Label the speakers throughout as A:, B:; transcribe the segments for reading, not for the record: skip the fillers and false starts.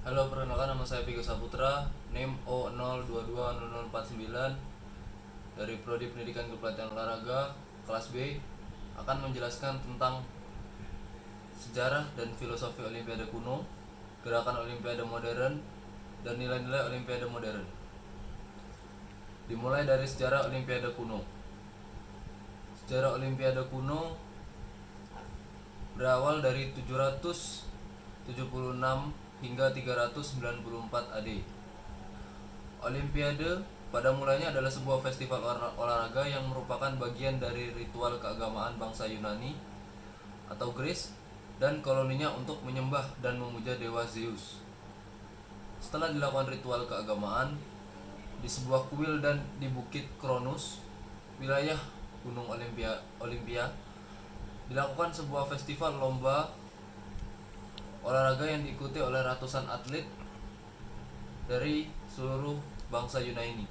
A: Halo, perkenalkan nama saya Vigo Saputra, NIM O0220049 dari Prodi Pendidikan Kepelatihan Olahraga kelas B, akan menjelaskan tentang sejarah dan filosofi Olimpiade kuno, gerakan Olimpiade modern, dan nilai-nilai Olimpiade modern. Dimulai dari sejarah Olimpiade kuno. Sejarah Olimpiade kuno berawal dari 776 hingga 394 AD. Olimpiade pada mulanya adalah sebuah festival olahraga yang merupakan bagian dari ritual keagamaan bangsa Yunani atau Greece dan koloninya untuk menyembah dan memuja dewa Zeus. Setelah dilakukan ritual keagamaan di sebuah kuil dan di Bukit Kronus, wilayah Gunung Olimpia, dilakukan sebuah festival lomba olahraga yang diikuti oleh ratusan atlet dari seluruh bangsa Yunani,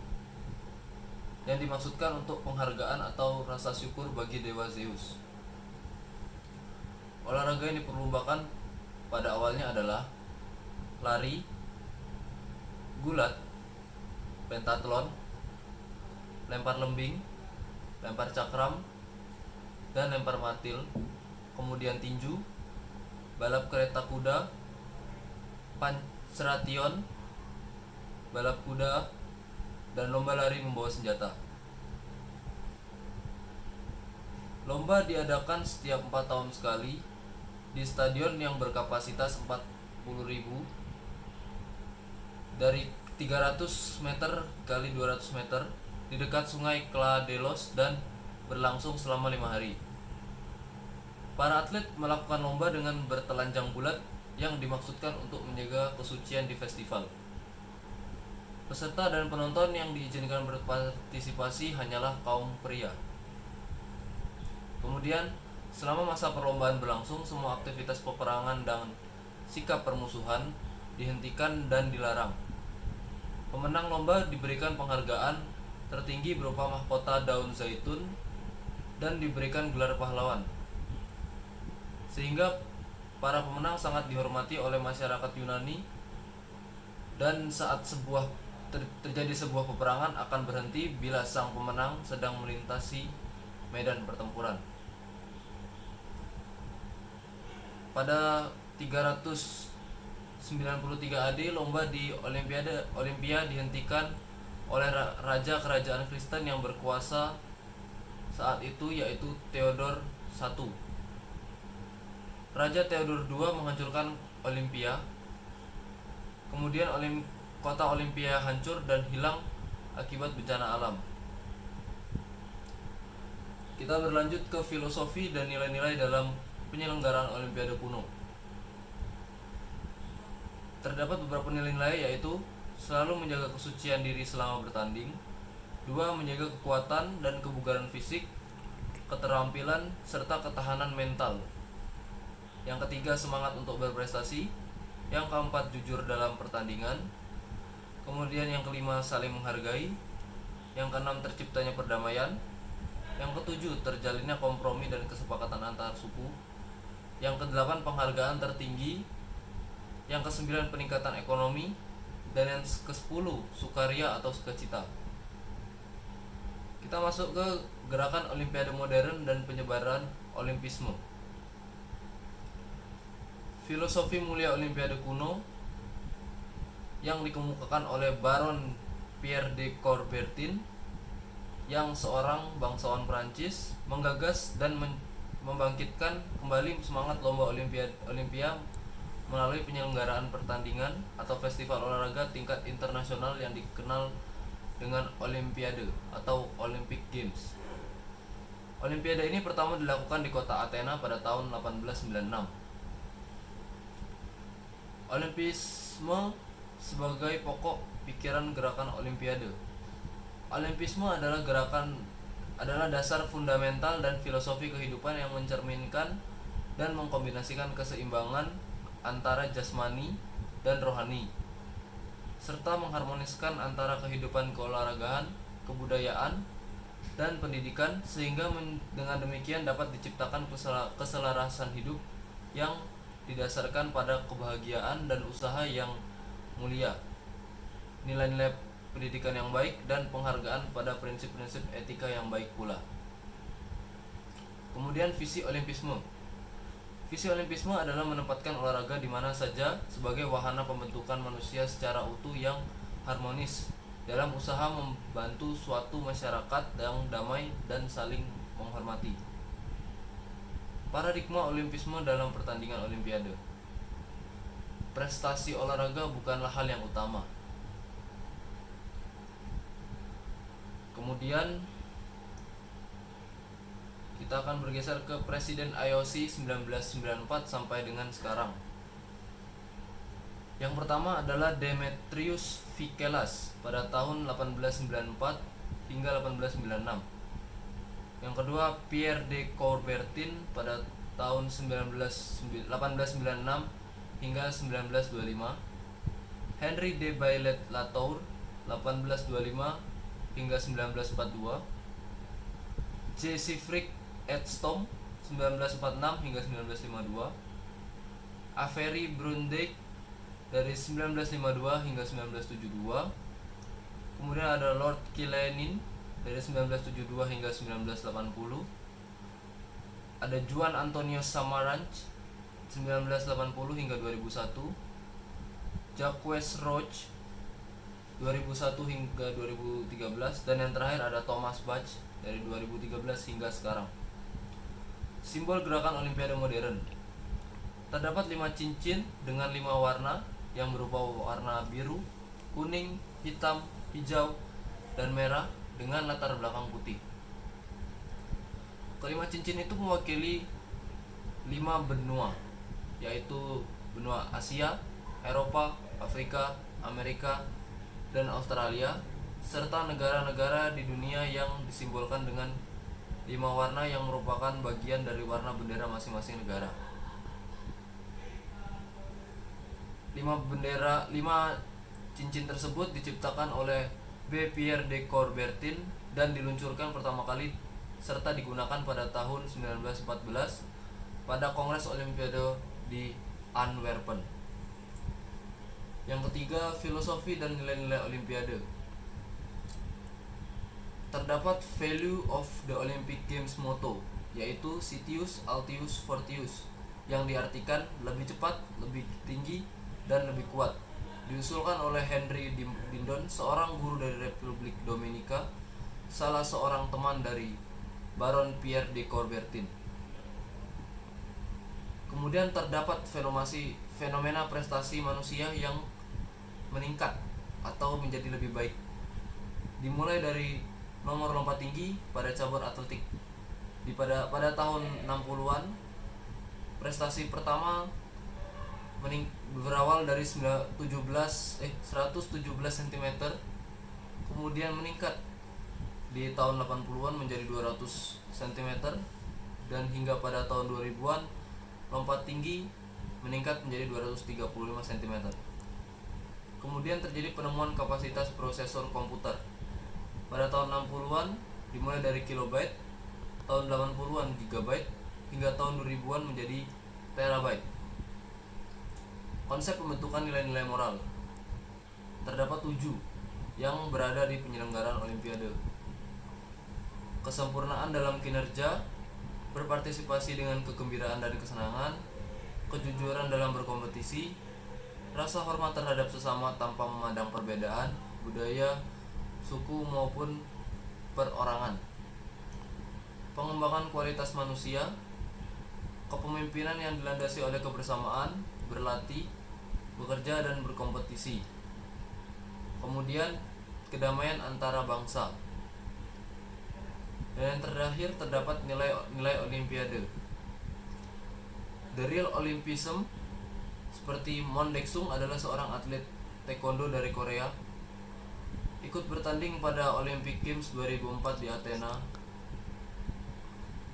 A: yang dimaksudkan untuk penghargaan atau rasa syukur bagi dewa Zeus. Olahraga yang diperlombakan pada awalnya adalah lari, gulat, pentathlon, lempar lembing, lempar cakram, dan lempar martil, kemudian tinju, balap kereta kuda, pancration, balap kuda, dan lomba lari membawa senjata. Lomba diadakan setiap 4 tahun sekali di stadion yang berkapasitas 40.000 dari 300 meter kali 200 meter di dekat sungai Kladelos dan berlangsung selama 5 hari. Para atlet melakukan lomba dengan bertelanjang bulat yang dimaksudkan untuk menjaga kesucian di festival. Peserta dan penonton yang diizinkan berpartisipasi hanyalah kaum pria. Kemudian, selama masa perlombaan berlangsung, semua aktivitas peperangan dan sikap permusuhan dihentikan dan dilarang. Pemenang lomba diberikan penghargaan tertinggi berupa mahkota daun zaitun dan diberikan gelar pahlawan, sehingga para pemenang sangat dihormati oleh masyarakat Yunani, dan saat terjadi sebuah peperangan akan berhenti bila sang pemenang sedang melintasi medan pertempuran. Pada 393 AD, lomba di Olimpia dihentikan oleh raja kerajaan Kristen yang berkuasa saat itu, yaitu Theodor I. Raja Theodor II menghancurkan Olimpia. Kemudian kota Olimpia hancur dan hilang akibat bencana alam. Kita berlanjut ke filosofi dan nilai-nilai dalam penyelenggaraan Olimpiade kuno. Terdapat beberapa nilai-nilai, yaitu selalu menjaga kesucian diri selama bertanding, 2. Menjaga kekuatan dan kebugaran fisik, keterampilan, serta ketahanan mental. Yang ketiga, semangat untuk berprestasi. Yang keempat, jujur dalam pertandingan. Kemudian yang kelima, saling menghargai. Yang keenam, terciptanya perdamaian. Yang ketujuh, terjalinnya kompromi dan kesepakatan antar suku. Yang kedelapan, penghargaan tertinggi. Yang kesembilan, peningkatan ekonomi. Dan yang kesepuluh, sukaria atau sukacita. Kita masuk ke gerakan Olimpiade modern dan penyebaran Olimpisme. Filosofi mulia Olimpiade kuno yang dikemukakan oleh Baron Pierre de Coubertin, yang seorang bangsawan Prancis, menggagas dan membangkitkan kembali semangat lomba Olimpia melalui penyelenggaraan pertandingan atau festival olahraga tingkat internasional yang dikenal dengan Olimpiade atau Olympic Games. Olimpiade ini pertama dilakukan di kota Athena pada tahun 1896. Olimpisme sebagai pokok pikiran gerakan Olimpiade. Olimpisme adalah dasar fundamental dan filosofi kehidupan yang mencerminkan dan mengkombinasikan keseimbangan antara jasmani dan rohani, serta mengharmoniskan antara kehidupan keolahragaan, kebudayaan, dan pendidikan, sehingga dengan demikian dapat diciptakan keselarasan hidup yang didasarkan pada kebahagiaan dan usaha yang mulia, nilai-nilai pendidikan yang baik, dan penghargaan pada prinsip-prinsip etika yang baik pula. Kemudian visi Olimpisme. Visi Olimpisme adalah menempatkan olahraga di mana saja sebagai wahana pembentukan manusia secara utuh yang harmonis dalam usaha membantu suatu masyarakat yang damai dan saling menghormati. Paradigma Olimpisme dalam pertandingan Olimpiade. Prestasi olahraga bukanlah hal yang utama. Kemudian kita akan bergeser ke Presiden IOC 1994 sampai dengan sekarang. Yang pertama adalah Demetrius Fikelas pada tahun 1894 hingga 1896. Yang kedua Pierre de Coubertin pada tahun 1896 hingga 1925. Henry de Baillet Latour 1825 hingga 1942. J. Siegfried Edstrom 1946 hingga 1952. Avery Brundage dari 1952 hingga 1972. Kemudian ada Lord Killennin dari 1972 hingga 1980. Ada Juan Antonio Samaranch 1980 hingga 2001. Jacques Roch 2001 hingga 2013, dan yang terakhir ada Thomas Bach dari 2013 hingga sekarang. Simbol gerakan Olimpiade modern. Terdapat 5 cincin dengan 5 warna yang berupa warna biru, kuning, hitam, hijau, dan merah dengan latar belakang putih. Kelima cincin itu mewakili 5 benua, yaitu benua Asia, Eropa, Afrika, Amerika, dan Australia, serta negara-negara di dunia yang disimbolkan dengan 5 warna yang merupakan bagian dari warna bendera masing-masing negara. 5 cincin tersebut diciptakan oleh B. Pierre de Coubertin dan diluncurkan pertama kali serta digunakan pada tahun 1914 pada Kongres Olimpiade di Antwerpen. Yang ketiga, filosofi dan nilai-nilai Olimpiade. Terdapat Value of the Olympic Games motto, yaitu Citius Altius Fortius, yang diartikan lebih cepat, lebih tinggi, dan lebih kuat. Diusulkan oleh Henry Dindon, seorang guru dari Republik Dominika, salah seorang teman dari Baron Pierre de Coubertin. Kemudian terdapat fenomena prestasi manusia yang meningkat atau menjadi lebih baik. Dimulai dari nomor lompat tinggi pada cabur atletik. Pada tahun 60-an, prestasi pertama berawal dari 117 cm, kemudian meningkat di tahun 80-an menjadi 200 cm, dan hingga pada tahun 2000-an lompat tinggi meningkat menjadi 235 cm. Kemudian terjadi penemuan kapasitas prosesor komputer. Pada tahun 60-an dimulai dari kilobyte, tahun 80-an gigabyte, hingga tahun 2000-an menjadi terabyte. Konsep pembentukan nilai-nilai moral. Terdapat 7 yang berada di penyelenggaraan Olimpiade. Kesempurnaan dalam kinerja, berpartisipasi dengan kegembiraan dan kesenangan, kejujuran dalam berkompetisi, rasa hormat terhadap sesama tanpa memandang perbedaan, budaya, suku maupun perorangan, pengembangan kualitas manusia, kepemimpinan yang dilandasi oleh kebersamaan, berlatih, bekerja dan berkompetisi. Kemudian kedamaian antara bangsa. Dan yang terakhir terdapat nilai Olimpiade. The real Olympism, seperti Mon Dek-sung adalah seorang atlet taekwondo dari Korea, ikut bertanding pada Olympic Games 2004 di Athena,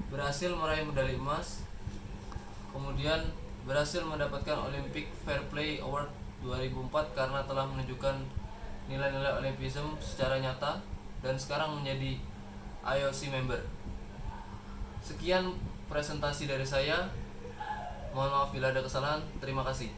A: berhasil meraih medali emas, kemudian berhasil mendapatkan Olympic Fair Play Award 2004 karena telah menunjukkan nilai-nilai Olympism secara nyata dan sekarang menjadi IOC member. Sekian presentasi dari saya. Mohon maaf bila ada kesalahan. Terima kasih.